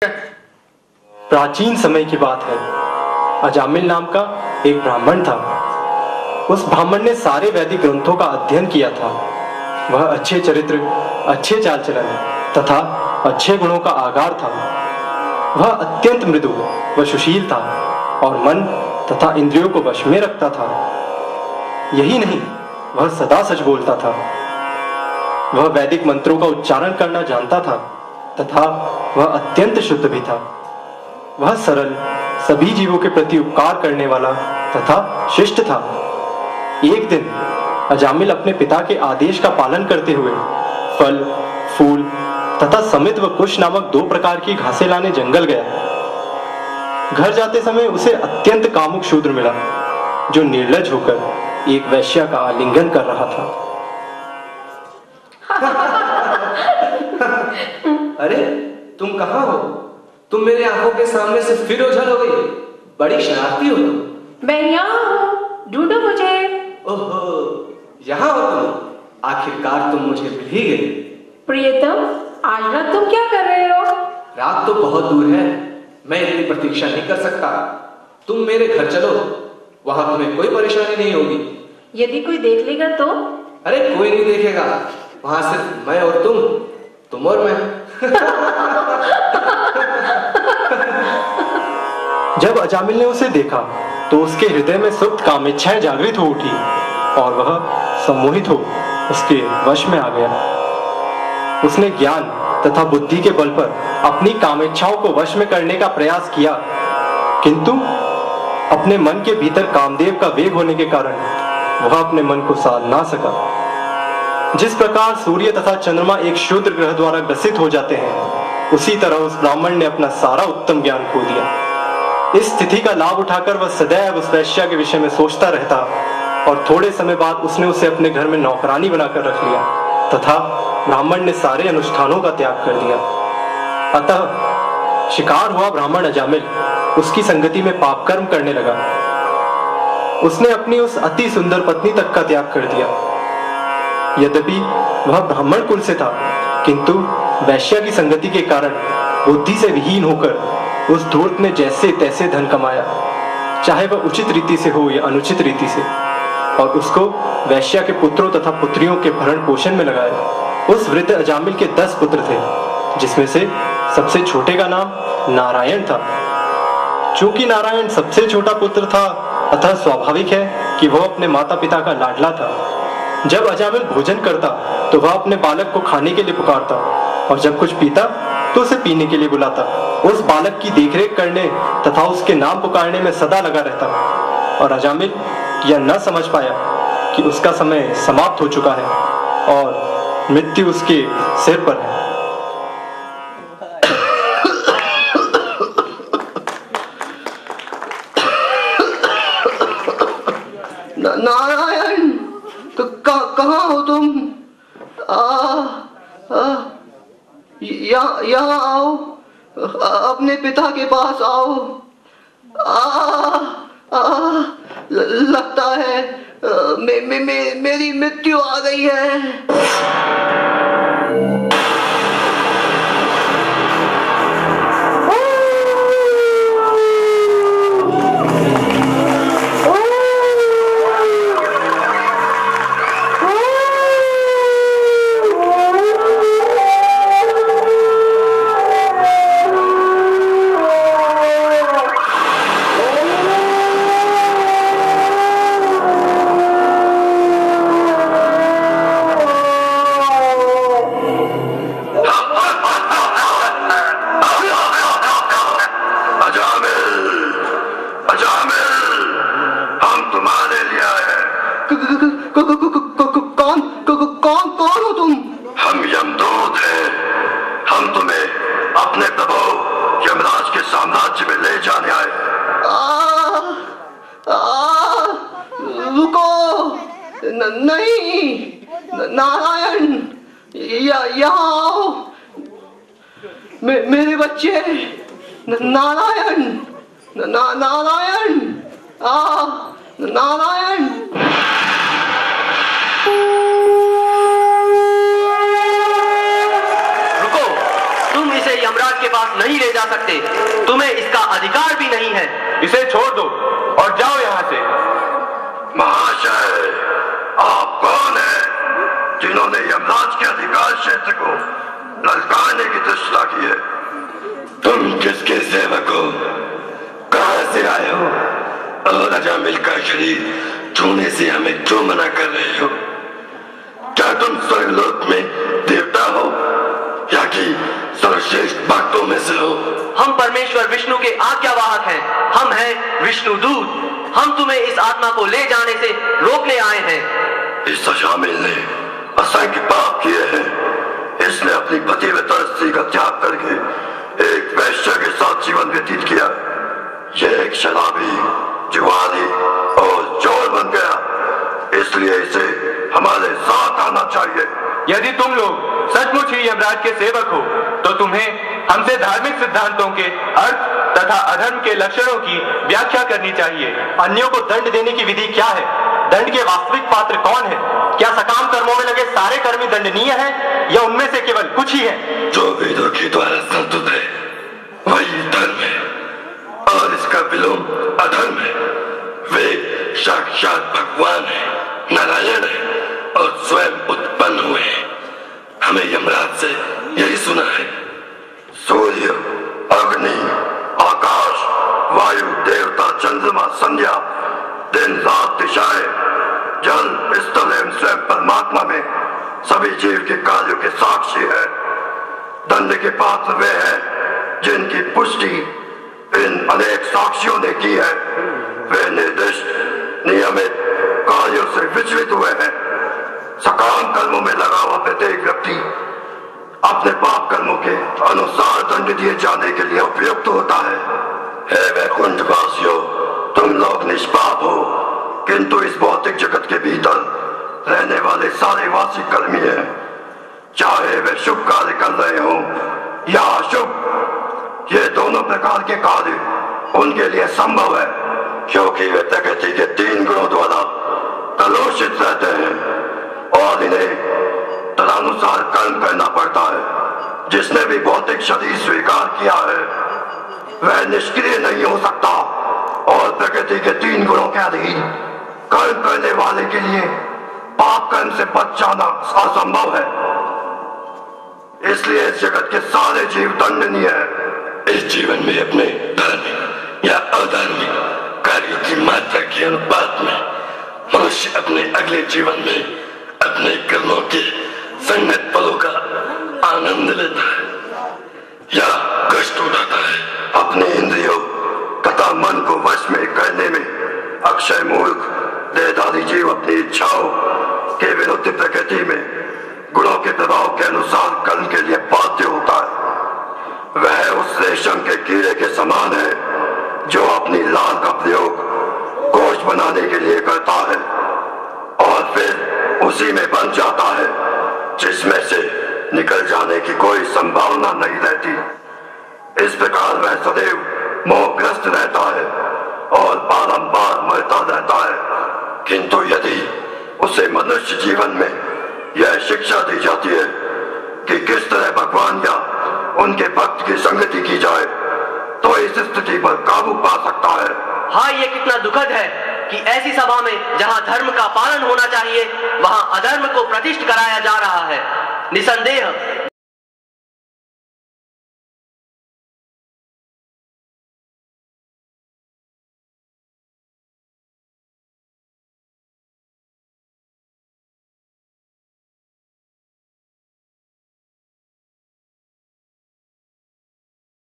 प्राचीन समय की बात है। अजामिल नाम का एक ब्राह्मण था। उस ब्राह्मण ने सारे वैदिक ग्रंथों का अध्ययन किया था। वह अच्छे चरित्र, अच्छे चाल चलन तथा अच्छे गुणों का आगार था। वह अत्यंत मृदु व सुशील था और मन तथा इंद्रियों को वश में रखता था। यही नहीं, वह सदा सच बोलता था। वह वैदिक मंत्रों का उच्चारण करना जानता था तथा वह अत्यंत शुद्ध भी था। वह सरल, सभी जीवों के प्रति उपकार करने वाला तथा शिष्ट था। एक दिन अजामिल अपने पिता के आदेश का पालन करते हुए फल, फूल तथा समित व कुश नामक 2 प्रकार की घासें लाने जंगल गया। घर जाते समय उसे अत्यंत कामुक शूद्र मिला, जो निर्लज होकर एक वैश्या का आलिंगन कर रहा था। अरे तुम कहाँ हो? तुम मेरे आंखों के सामने से फिर ओझल हो गई। बड़ी शरारती हो तुम। मैं यहाँ हूँ, ढूंढो मुझे। ओहो, यहाँ हो तुम। आखिरकार तुम मुझे मिल ही गई। प्रियतम, आज रात तुम क्या कर रहे हो? रात तो बहुत दूर है, मैं इतनी प्रतीक्षा नहीं कर सकता। तुम मेरे घर चलो, वहां तुम्हें कोई परेशानी नहीं होगी। यदि कोई देख लेगा तो? अरे कोई नहीं देखेगा, वहां सिर्फ मैं और तुम और मैं। जब अजामिल ने उसे देखा तो उसके हृदय में सुप्त कामेच्छाएं जागृत हो उठी और वह सम्मोहित हो उसके वश में आ गया। उसने ज्ञान तथा बुद्धि के बल पर अपनी कामेच्छाओं को वश में करने का प्रयास किया, किंतु अपने मन के भीतर कामदेव का वेग होने के कारण वह अपने मन को साध ना सका। जिस प्रकार सूर्य तथा चंद्रमा एक क्षुद्र ग्रह द्वारा ग्रसित हो जाते हैं, उसी तरह उस ब्राह्मण ने अपना सारा उत्तम ज्ञान खो दिया। इस स्थिति का लाभ उठाकर वह सदैव उस वैश्या के विषय में सोचता रहता और थोड़े समय बाद उसने उसे अपने घर में नौकरानी बनाकर रख लिया तथा ब्राह्मण ने सारे अनुष्ठानों का त्याग कर दिया। अतः शिकार हुआ ब्राह्मण अजामिल उसकी संगति में पाप कर्म करने लगा। उसने अपनी उस अति सुंदर पत्नी तक का त्याग कर दिया। यद्यपि वह ब्राह्मण कुल से था, किंतु वैश्या की संगति के कारण बुद्धि से विहीन होकर उस धूर्त ने जैसे तैसे धन कमाया, चाहे वह उचित रीति से हो या अनुचित रीति से, और उसको वैश्या के पुत्रों तथा पुत्रियों के भरण पोषण में लगाया। उस वृद्ध अजामिल के 10 पुत्र थे, जिसमें से सबसे छोटे का नाम नारायण था। चूंकि नारायण सबसे छोटा पुत्र था, अतः स्वाभाविक है कि वह अपने माता पिता का लाडला था। जब अजामिल भोजन करता तो वह अपने बालक को खाने के लिए पुकारता और जब कुछ पीता तो उसे पीने के लिए बुलाता। उस बालक की देखरेख करने तथा उसके नाम पुकारने में सदा लगा रहता और अजामिल यह न समझ पाया कि उसका समय समाप्त हो चुका है और मृत्यु उसके सिर पर है। नारायण, तो कहाँ हो तुम? यहाँ आओ, अपने पिता के पास आओ। लगता है मेरी मृत्यु आ गई है। कौन हो तुम? हम यमदूत हैं। हम तुम्हें अपने प्रभु यमराज के साम्राज्य में ले जाने आए। रुको, नहीं, नारायण, यहाँ आओ। मेरे बच्चे, नारायण, नारायण, नारायण। इसे यमराज के पास नहीं ले जा सकते। तुम्हें इसका अधिकार भी नहीं है। इसे छोड़ दो और जाओ यहाँ से। महाशय, आप कौन हैं जिन्होंने यमराज के अधिकार क्षेत्र को ललकारने की चेष्टा की है? तुम किसके सेवक हो? कहां से आए हो? और अजामिल का शरीर छूने से हमें क्यों मना कर रहे हो? क्या तुम स्वर्गलोक में देवता हो या कि सर्वश्रेष्ठ भक्तों में से हो? हम परमेश्वर विष्णु के आज्ञावाहक हैं। हम हैं विष्णु दूत। हम तुम्हें इस आत्मा को ले जाने से रोकने आए हैं। इस अजामिल ने असंख्य पाप किए हैं। इसने अपनी पतिव्रता स्त्री का त्याग करके एक वैश्य के साथ जीवन व्यतीत किया। यह एक शराबी, जुआरी और चोर बन गया। इसलिए इसे हमारे साथ आना चाहिए। यदि तुम लोग सचमुच ही यमराज के सेवक हो तो तुम्हें हमसे धार्मिक सिद्धांतों के अर्थ तथा अधर्म के लक्षणों की व्याख्या करनी चाहिए। अन्यों को दंड देने की विधि क्या है? दंड के वास्तविक पात्र कौन है? क्या सकाम कर्मों में लगे सारे कर्मी दंडनीय हैं या उनमें से केवल कुछ ही है? जो वेदों के द्वारा संतुष्ट है वही धर्म है और इसका विलोम अधर्म है। वे साक्षात भगवान है, नारायण है और स्वयं उत्पन्न हुए हैं। हमें यमराज से यही सुना है। सूर्य, अग्नि, आकाश, वायु, देवता, चंद्रमा, संध्या, दिन रात, दिशाएं, जल, स्थल एवं स्वयं परमात्मा में सभी जीव के कार्यों के साक्षी है। दंड के पात्र वे हैं जिनकी पुष्टि इन अनेक साक्षियों ने की है। वे निर्दिष्ट नियमित कार्यों से विचलित हुए हैं। सकाम कर्मों में लगा हुआ प्रत्येक व्यक्ति अपने पाप कर्मों के अनुसार दंड दिए जाने के लिए उपयुक्त होता है। हे वैकुंठ वासियों, तुम लोग निष्पाप हो, किंतु इस भौतिक जगत के भीतर रहने वाले सारे वासी कर्मी हैं। चाहे वे शुभ कार्य कर रहे हो या अशुभ, ये दोनों प्रकार के कार्य उनके लिए संभव है, क्योंकि वे प्रकृति के 3 गुणों द्वारा कलुषित रहते हैं और इन्हें तदनुसार कर्म करना पड़ता है। जिसने भी भौतिक शरीर स्वीकार किया है वह निष्क्रिय नहीं हो सकता और प्रकृति के 3 गुणों के अधीन कर्म करने वाले के लिए पाप कर्म से बच जाना असंभव है। इसलिए इस जगत के सारे जीव दंडनीय है। इस जीवन में अपने धार्मिक या अधार्मिक कार्यों की मात्रा के अनुपात में मनुष्य अपने अगले जीवन में अपने कर्मों के संगत पलों का आनंद लेता है या कष्ट उठाता है। अपने इंद्रियों तथा मन को वश में करने में अक्षय मूर्ख देहधारी जीव अपनी इच्छाओं के विरुद्ध प्रकृति में गुणों के प्रभाव के अनुसार कर्म के लिए बाध्य होता है। वह उस रेशम के कीड़े के समान है जो अपनी लाल का प्रयोग गोश्त बनाने के लिए करता है और फिर उसी में बन जाता है, जिसमें से निकल जाने की कोई संभावना नहीं रहती। इस प्रकार वह सदैव मोहग्रस्त रहता है और बारंबार मरता रहता है। किंतु यदि उसे मनुष्य जीवन में यह शिक्षा दी जाती है कि किस तरह भगवान या उनके भक्त की संगति की जाए, तो इस स्थिति पर काबू पा सकता है। हाँ, ये कितना दुखद है कि ऐसी सभा में जहाँ धर्म का पालन होना चाहिए वहाँ अधर्म को प्रतिष्ठित कराया जा रहा है। निसंदेह